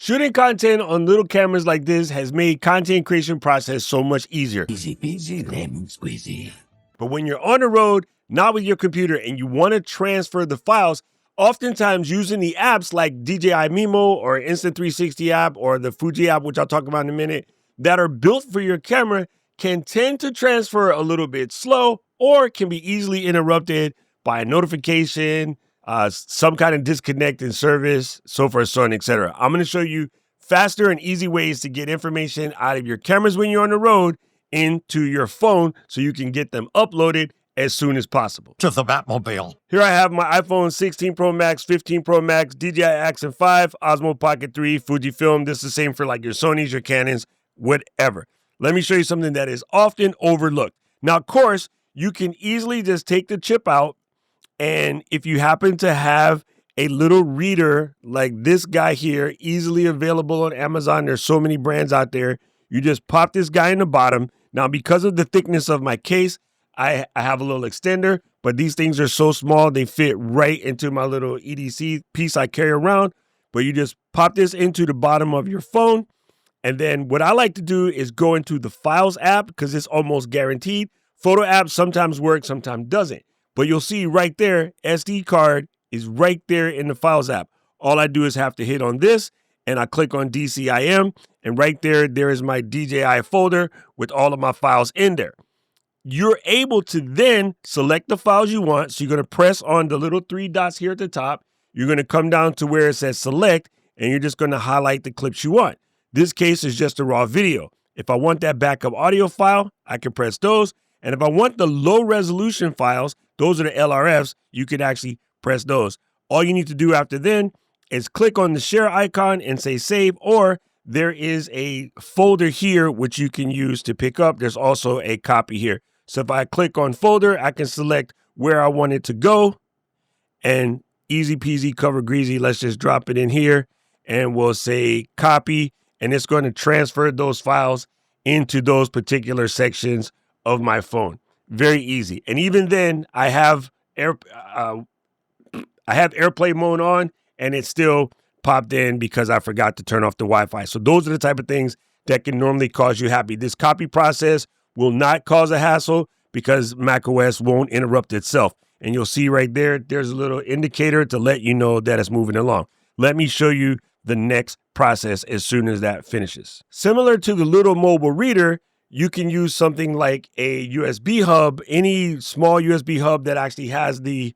Shooting content on little cameras like this has made content creation process so much easier. Easy peasy, lemon squeezy. But when you're on the road, not with your computer, and you want to transfer the files, oftentimes using the apps like DJI Mimo or Insta360 app or the Fuji app, which I'll talk about in a minute, that are built for your camera can tend to transfer a little bit slow or can be easily interrupted by a notification, some kind of disconnect in service, so forth, so on, etc. I'm going to show you faster and easy ways to get information out of your cameras when you're on the road into your phone so you can get them uploaded as soon as possible. To the Batmobile. Here I have my iPhone 16 Pro Max, 15 Pro Max, DJI Action 5, Osmo Pocket 3, Fujifilm. This is the same for like your Sonys, your Canons, whatever. Let me show you something that is often overlooked. Now, of course, you can easily just take the chip out, and if you happen to have a little reader like this guy here, easily available on Amazon, there's so many brands out there, you just pop this guy in the bottom. Now, because of the thickness of my case, I have a little extender, but these things are so small, they fit right into my little EDC piece I carry around. But you just pop this into the bottom of your phone. And then what I like to do is go into the Files app because it's almost guaranteed. Photo apps sometimes work, sometimes doesn't. But you'll see right there, SD card is right there in the Files app. All I do is have to hit on this and I click on DCIM. And right there, there is my DJI folder with all of my files in there. You're able to then select the files you want. So you're going to press on the little three dots here at the top. You're going to come down to where it says select, and you're just going to highlight the clips you want. This case is just a raw video. If I want that backup audio file, I can press those. And if I want the low resolution files, those are the LRFs, you can actually press those. All you need to do after then is click on the share icon and say save, or there is a folder here which you can use to pick up. There's also a copy here. So if I click on folder, I can select where I want it to go, and easy peasy cover greasy. Let's just drop it in here and we'll say copy, and it's going to transfer those files into those particular sections of my phone. Very easy. And even then I have airplay mode on and it's still popped in because I forgot to turn off the Wi-Fi. So those are the type of things that can normally cause you happy. This copy process will not cause a hassle because macOS won't interrupt itself. And you'll see right there, there's a little indicator to let you know that it's moving along. Let me show you the next process as soon as that finishes. Similar to the little mobile reader, you can use something like a USB hub. Any small USB hub that actually has the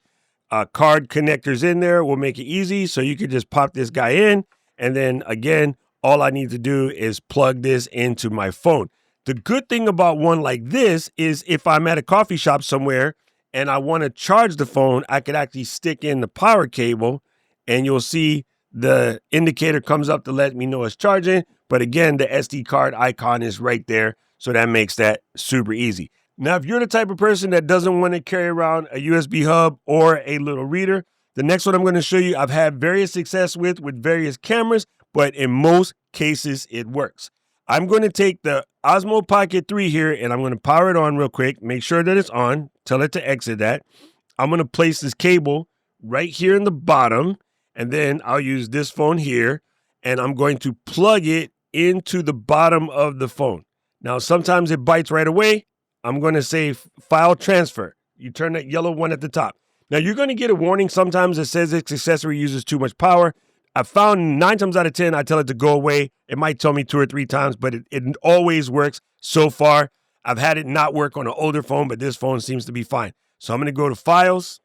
card connectors in there will make it easy. So you can just pop this guy in. And then again, all I need to do is plug this into my phone. The good thing about one like this is if I'm at a coffee shop somewhere and I want to charge the phone, I could actually stick in the power cable and you'll see the indicator comes up to let me know it's charging. But again, the SD card icon is right there. So that makes that super easy. Now, if you're the type of person that doesn't want to carry around a USB hub or a little reader, the next one I'm going to show you, I've had various success with various cameras, but in most cases it works. I'm going to take the Osmo Pocket 3 here and I'm going to power it on real quick. Make sure that it's on. Tell it to exit that. I'm going to place this cable right here in the bottom, and then I'll use this phone here and I'm going to plug it into the bottom of the phone. Now, sometimes it bites right away. I'm going to say file transfer. You turn that yellow one at the top. Now, you're going to get a warning sometimes that says this accessory uses too much power. I found 9 times out of 10, I tell it to go away. It might tell me 2 or 3 times, but it always works so far. I've had it not work on an older phone, but this phone seems to be fine. So I'm going to go to Files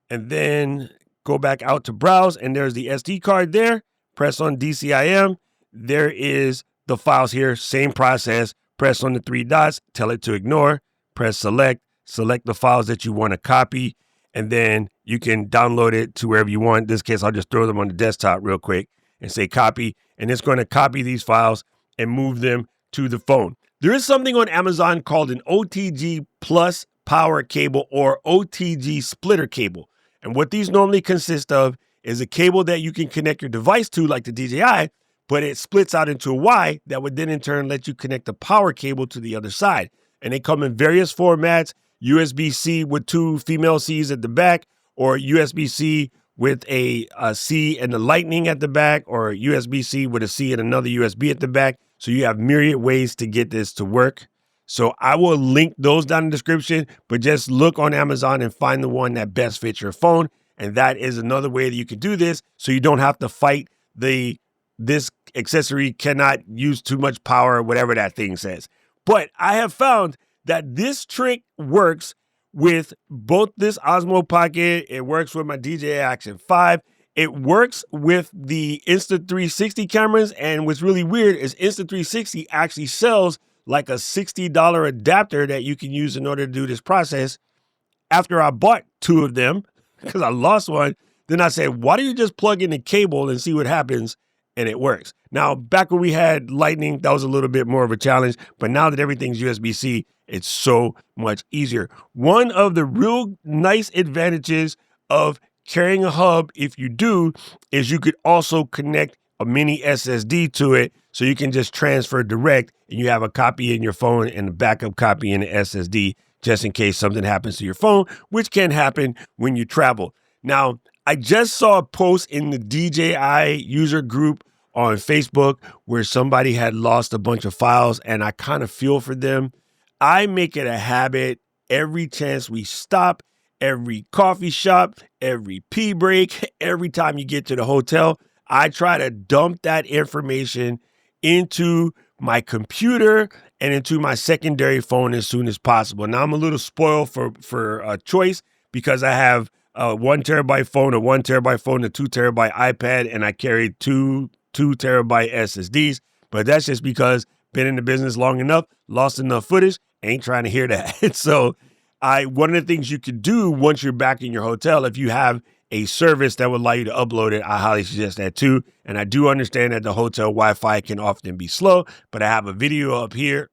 and then go back out to Browse, and there's the SD card there. Press on DCIM. There is the files here. Same process. Press on the 3 dots, tell it to ignore, press select the files that you want to copy, and then you can download it to wherever you want. In this case, I'll just throw them on the desktop real quick and say copy, and it's going to copy these files and move them to the phone. There is something on Amazon called an OTG Plus power cable or OTG splitter cable. And what these normally consist of is a cable that you can connect your device to, like the DJI, but it splits out into a Y that would then in turn let you connect the power cable to the other side. And they come in various formats, USB-C with 2 female C's at the back, or USB-C with a C and the lightning at the back, or USB-C with a C and another USB at the back. So you have myriad ways to get this to work. So I will link those down in the description, but just look on Amazon and find the one that best fits your phone. And that is another way that you can do this, so you don't have to fight this accessory cannot use too much power, whatever that thing says. But I have found that this trick works with both this Osmo Pocket. It works with my DJI Action 5. It works with the Insta360 cameras. And what's really weird is Insta360 actually sells like a $60 adapter that you can use in order to do this process. After I bought 2 of them, because I lost one, then I said, why don't you just plug in the cable and see what happens? And it works. Now, back when we had lightning, that was a little bit more of a challenge. But now that everything's USB-C, it's so much easier. One of the real nice advantages of carrying a hub, if you do, is you could also connect a mini SSD to it, so you can just transfer direct and you have a copy in your phone and a backup copy in the SSD, just in case something happens to your phone, which can happen when you travel. Now, I just saw a post in the DJI user group on Facebook where somebody had lost a bunch of files, and I kind of feel for them. I make it a habit every chance we stop, every coffee shop, every pee break, every time you get to the hotel, I try to dump that information into my computer and into my secondary phone as soon as possible. Now, I'm a little spoiled for choice because I have a 1 terabyte phone, a 1 terabyte phone, a 2 terabyte iPad, and I carry two terabyte SSDs. But that's just because been in the business long enough, lost enough footage, ain't trying to hear that. So one of the things you could do once you're back in your hotel, if you have a service that would allow you to upload it, I highly suggest that too. And I do understand that the hotel Wi-Fi can often be slow, but I have a video up here.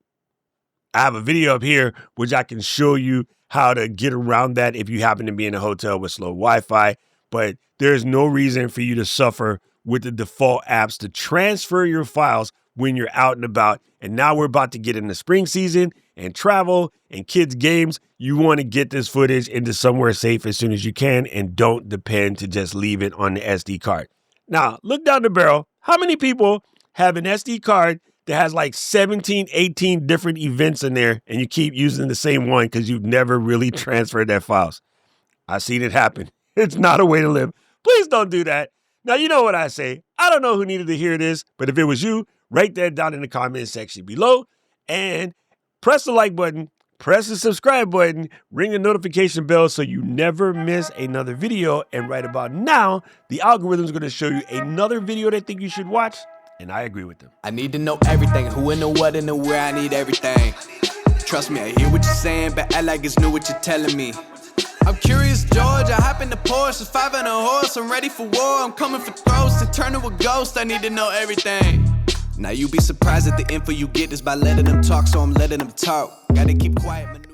Which I can show you how to get around that if you happen to be in a hotel with slow Wi-Fi. But there's no reason for you to suffer with the default apps to transfer your files when you're out and about. And now we're about to get into spring season and travel and kids' games. You want to get this footage into somewhere safe as soon as you can, and don't depend to just leave it on the SD card. Now, look down the barrel. How many people have an SD card that has like 17, 18 different events in there, and you keep using the same one because you've never really transferred their files? I've seen it happen. It's not a way to live. Please don't do that. Now, you know what I say. I don't know who needed to hear this, but if it was you, write that down in the comment section below, and press the like button, press the subscribe button, ring the notification bell so you never miss another video. And right about now, the algorithm is going to show you another video they think you should watch, and I agree with them. I need to know everything, who and the what and the where, I need everything. Trust me, I hear what you're saying, but act like it's new what you're telling me. I'm curious, George, I hop in the Porsche, it's 5 on a horse, I'm ready for war, I'm coming for throats, to turn to a ghost, I need to know everything. Now you be surprised at the info you get is by letting them talk, so I'm letting them talk. Gotta keep quiet.